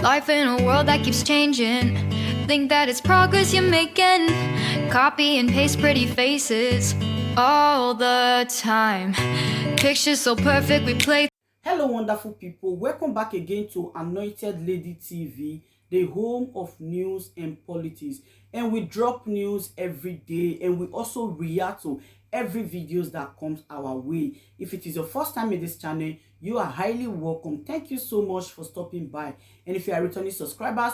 Life in a world that keeps changing. Think that it's progress you're making. Copy and paste pretty faces all the time. Pictures so perfect we play. Hello wonderful people, welcome back again to Anointed Lady TV, the home of news and politics. And we drop news every day, and we also react to every videos that comes our way. If it is your first time in this channel, you are highly welcome. Thank you so much for stopping by. And if you are returning subscribers,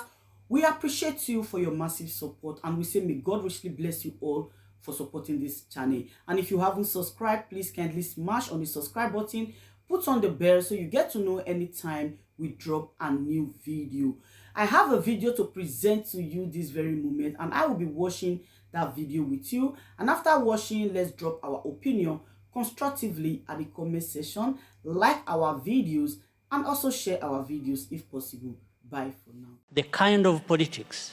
we appreciate you for your massive support, and we say may God richly bless you all for supporting this channel. And if you haven't subscribed, please kindly smash on the subscribe button, put on the bell so you get to know anytime we drop a new video. I have a video to present to you this very moment, and I will be watching that video with you. And after watching, let's drop our opinion constructively at the comment section, like our videos, and also share our videos if possible. Bye for now. The kind of politics,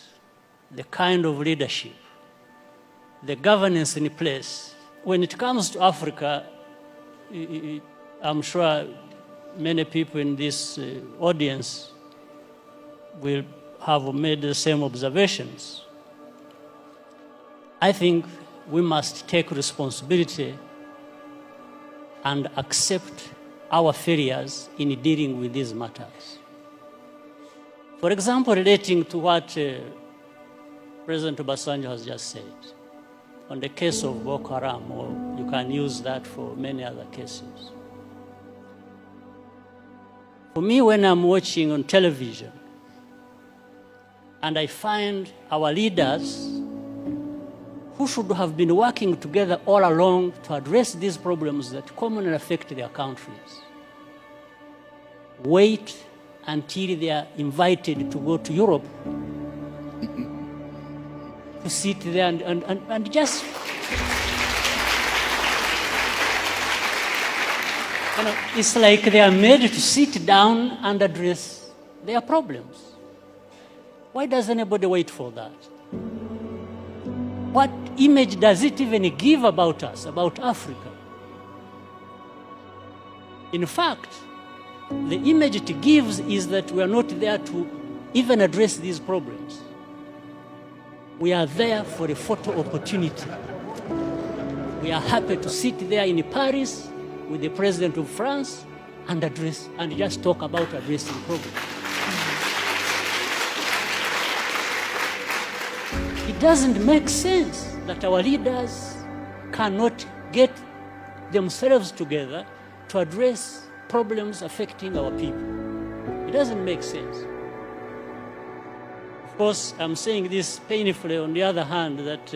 the kind of leadership, the governance in place. When it comes to Africa, I'm sure many people in this audience will have made the same observations. I think we must take responsibility and accept our failures in dealing with these matters. For example, relating to what President Obasanjo has just said on the case of Boko Haram, or you can use that for many other cases. For me, when I'm watching on television and I find our leaders who should have been working together all along to address these problems that commonly affect their countries, wait until they are invited to go to Europe to sit there and just, it's like they are made to sit down and address their problems. Why does anybody wait for that? What image does it even give about us, about Africa? In fact, the image it gives is that we are not there to even address these problems. We are there for a photo opportunity. We are happy to sit there in Paris with the President of France and address and just talk about addressing problems. It doesn't make sense that our leaders cannot get themselves together to address problems affecting our people. It doesn't make sense. Of course, I'm saying this painfully. On the other hand, that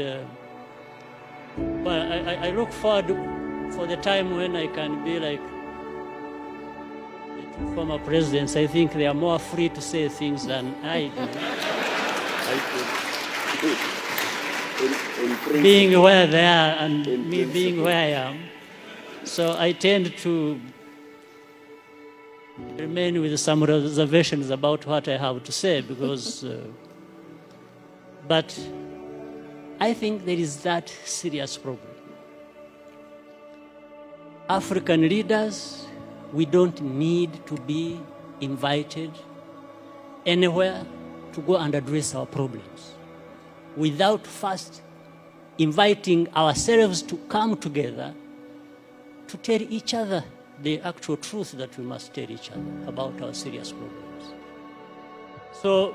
I look forward for the time when I can be like the two former presidents. I think they are more free to say things than I do. Being where they are and me being where I am. So I tend to remain with some reservations about what I have to say, because but I think there is that serious problem. African leaders, we don't need to be invited anywhere to go and address our problems without first inviting ourselves to come together to tell each other the actual truth that we must tell each other about our serious problems. So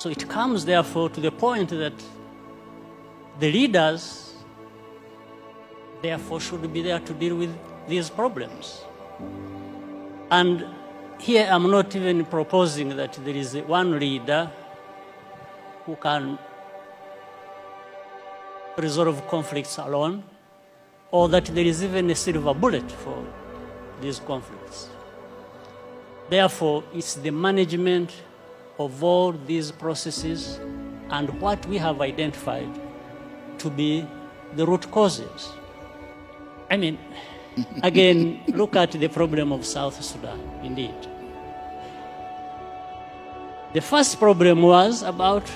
it comes, therefore, to the point that the leaders, therefore, should be there to deal with these problems. And here I'm not even proposing that there is one leader who can resolve conflicts alone, or that there is even a silver bullet for these conflicts. Therefore, it's the management of all these processes and what we have identified to be the root causes. I mean, again, look at the problem of South Sudan, indeed. The first problem was about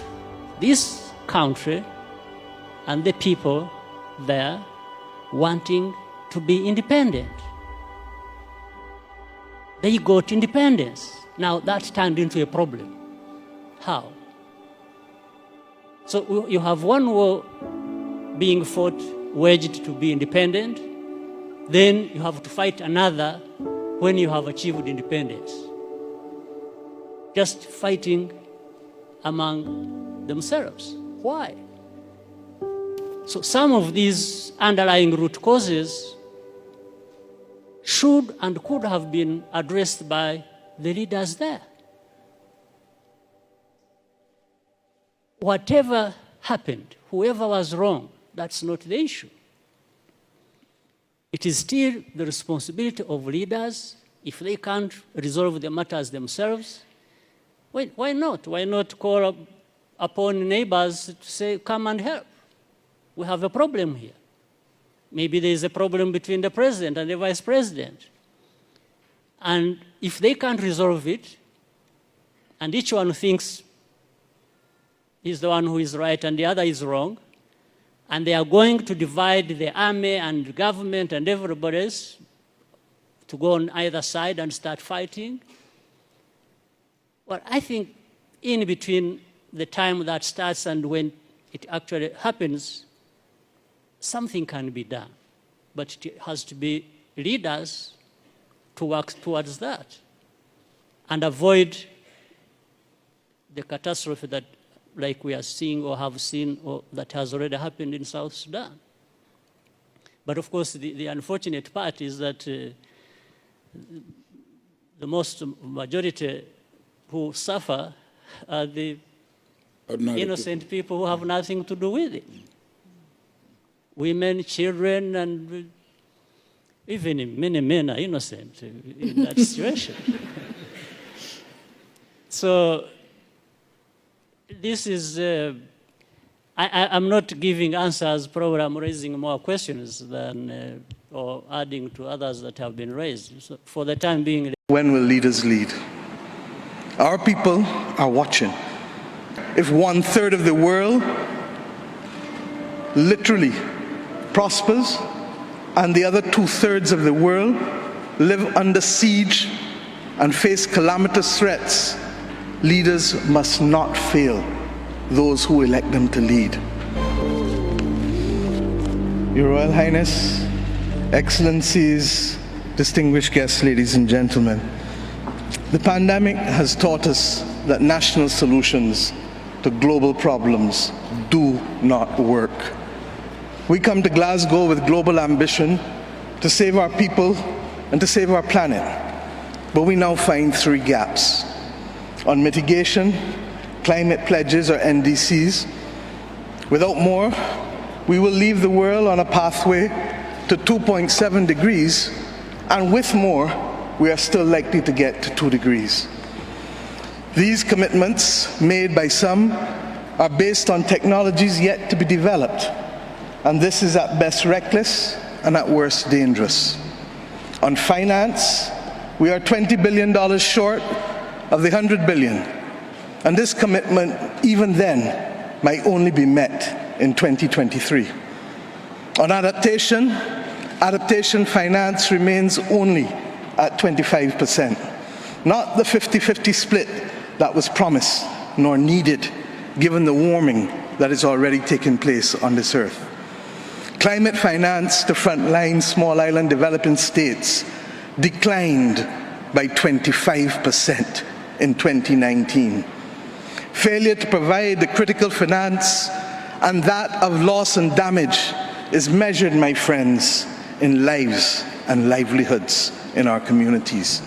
this country and the people there wanting to be independent. They got independence. Now that turned into a problem. How? So you have one war being fought, waged to be independent, then you have to fight another when you have achieved independence. Just fighting among themselves. Why? So some of these underlying root causes should and could have been addressed by the leaders there. Whatever happened, whoever was wrong, that's not the issue. It is still the responsibility of leaders. If they can't resolve the matters themselves, why not? Why not call upon neighbors to say, come and help? We have a problem here. Maybe there is a problem between the president and the vice president. And if they can't resolve it, and each one thinks he's the one who is right and the other is wrong, and they are going to divide the army and the government and everybody else to go on either side and start fighting. Well, I think in between the time that starts and when it actually happens, something can be done. But it has to be leaders to work towards that and avoid the catastrophe that, like we are seeing or have seen, or that has already happened in South Sudan. But of course, the unfortunate part is that the most majority who suffer are the innocent people who have nothing to do with it. Women, children, and even many men are innocent in that situation. So this is, I'm not giving answers, probably I'm raising more questions than, or adding to others that have been raised. So for the time being. When will leaders lead? Our people are watching. If 1/3 of the world literally prospers and the other 2/3 of the world live under siege and face calamitous threats, leaders must not fail those who elect them to lead. Your Royal Highness, Excellencies, distinguished guests, ladies and gentlemen, the pandemic has taught us that national solutions to global problems do not work. We come to Glasgow with global ambition to save our people and to save our planet, but we now find 3 gaps. On mitigation, climate pledges or NDCs. Without more, we will leave the world on a pathway to 2.7 degrees, and with more, we are still likely to get to 2 degrees. These commitments made by some are based on technologies yet to be developed, and this is at best reckless and at worst dangerous. On finance, we are $20 billion short of the $100 billion, and this commitment, even then, might only be met in 2023. On adaptation finance remains only at 25%, not the 50-50 split that was promised nor needed given the warming that is already taking place on this earth. Climate finance to frontline small island developing states declined by 25% in 2019. Failure to provide the critical finance and that of loss and damage is measured, my friends, in lives and livelihoods in our communities.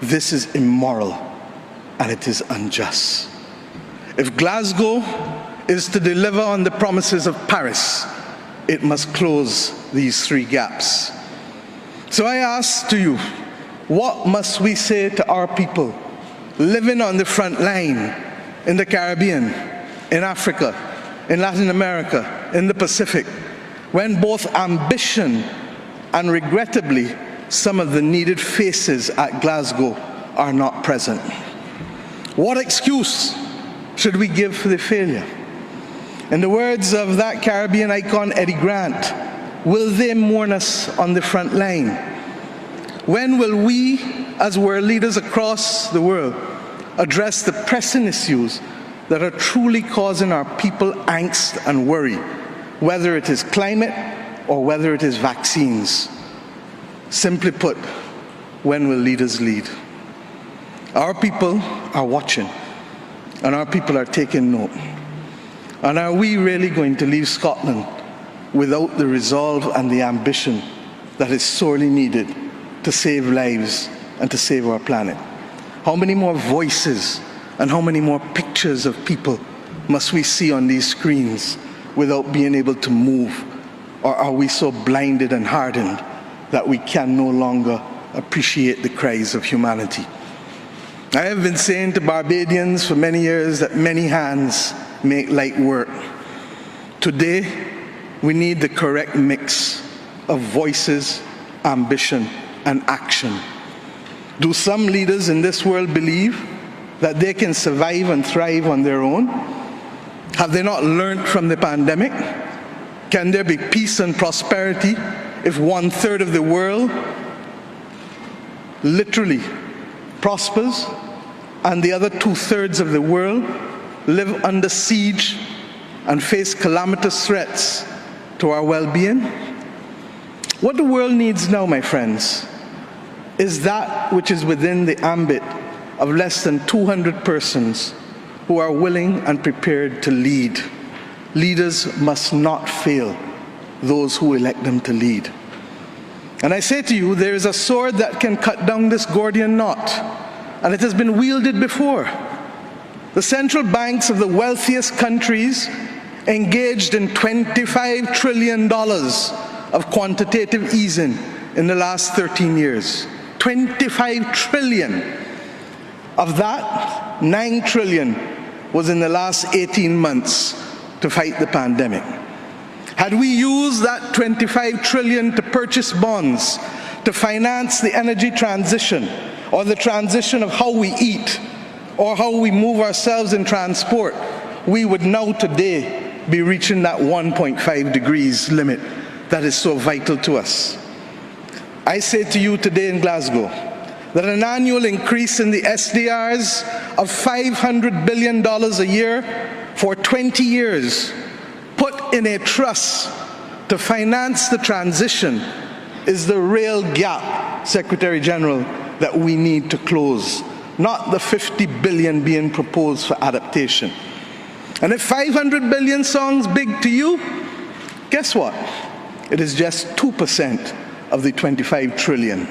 This is immoral and it is unjust. If Glasgow is to deliver on the promises of Paris, it must close these 3 gaps. So I ask to you, what must we say to our people living on the front line in the Caribbean, in Africa, in Latin America, in the Pacific, when both ambition and regrettably some of the needed faces at Glasgow are not present? What excuse should we give for the failure? In the words of that Caribbean icon, Eddie Grant, will they mourn us on the front line? When will we as world leaders across the world, address the pressing issues that are truly causing our people angst and worry, whether it is climate or whether it is vaccines. Simply put, when will leaders lead? Our people are watching, and our people are taking note. And are we really going to leave Scotland without the resolve and the ambition that is sorely needed to save lives and to save our planet? How many more voices and how many more pictures of people must we see on these screens without being able to move? Or are we so blinded and hardened that we can no longer appreciate the cries of humanity? I have been saying to Barbadians for many years that many hands make light work. Today, we need the correct mix of voices, ambition, and action. Do some leaders in this world believe that they can survive and thrive on their own? Have they not learned from the pandemic? Can there be peace and prosperity if 1/3 of the world literally prospers and the other 2/3 of the world live under siege and face calamitous threats to our well-being? What the world needs now, my friends, is that which is within the ambit of less than 200 persons who are willing and prepared to lead. Leaders must not fail those who elect them to lead. And I say to you, there is a sword that can cut down this Gordian knot, and it has been wielded before. The central banks of the wealthiest countries engaged in $25 trillion of quantitative easing in the last 13 years. 25 trillion. Of that, 9 trillion was in the last 18 months to fight the pandemic. Had we used that 25 trillion to purchase bonds, to finance the energy transition, or the transition of how we eat, or how we move ourselves in transport, we would now today be reaching that 1.5 degrees limit that is so vital to us. I say to you today in Glasgow that an annual increase in the SDRs of $500 billion a year for 20 years, put in a trust to finance the transition, is the real gap, Secretary General, that we need to close, not the 50 billion being proposed for adaptation. And if 500 billion sounds big to you, guess what? It is just 2% of the 25 trillion.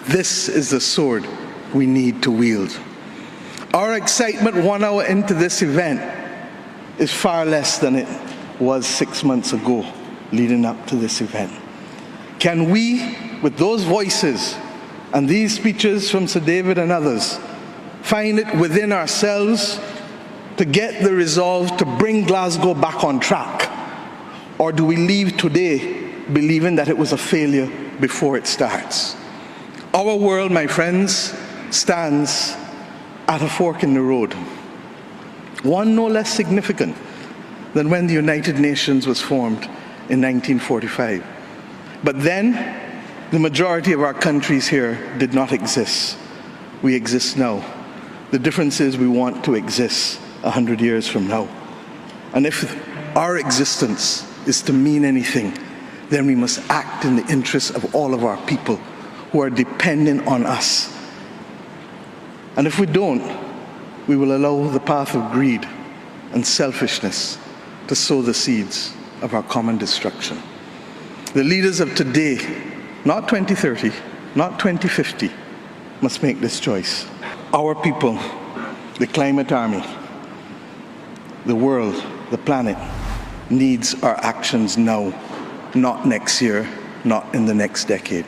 This is the sword we need to wield. Our excitement 1 hour into this event is far less than it was 6 months ago leading up to this event. Can we, with those voices and these speeches from Sir David and others, find it within ourselves to get the resolve to bring Glasgow back on track? Or do we leave today believing that it was a failure before it starts? Our world, my friends, stands at a fork in the road. One no less significant than when the United Nations was formed in 1945. But then, the majority of our countries here did not exist. We exist now. The difference is we want to exist 100 years from now. And if our existence is to mean anything, then we must act in the interests of all of our people who are dependent on us. And if we don't, we will allow the path of greed and selfishness to sow the seeds of our common destruction. The leaders of today, not 2030, not 2050, must make this choice. Our people, the climate army, the world, the planet, needs our actions now, not next year, not in the next decade.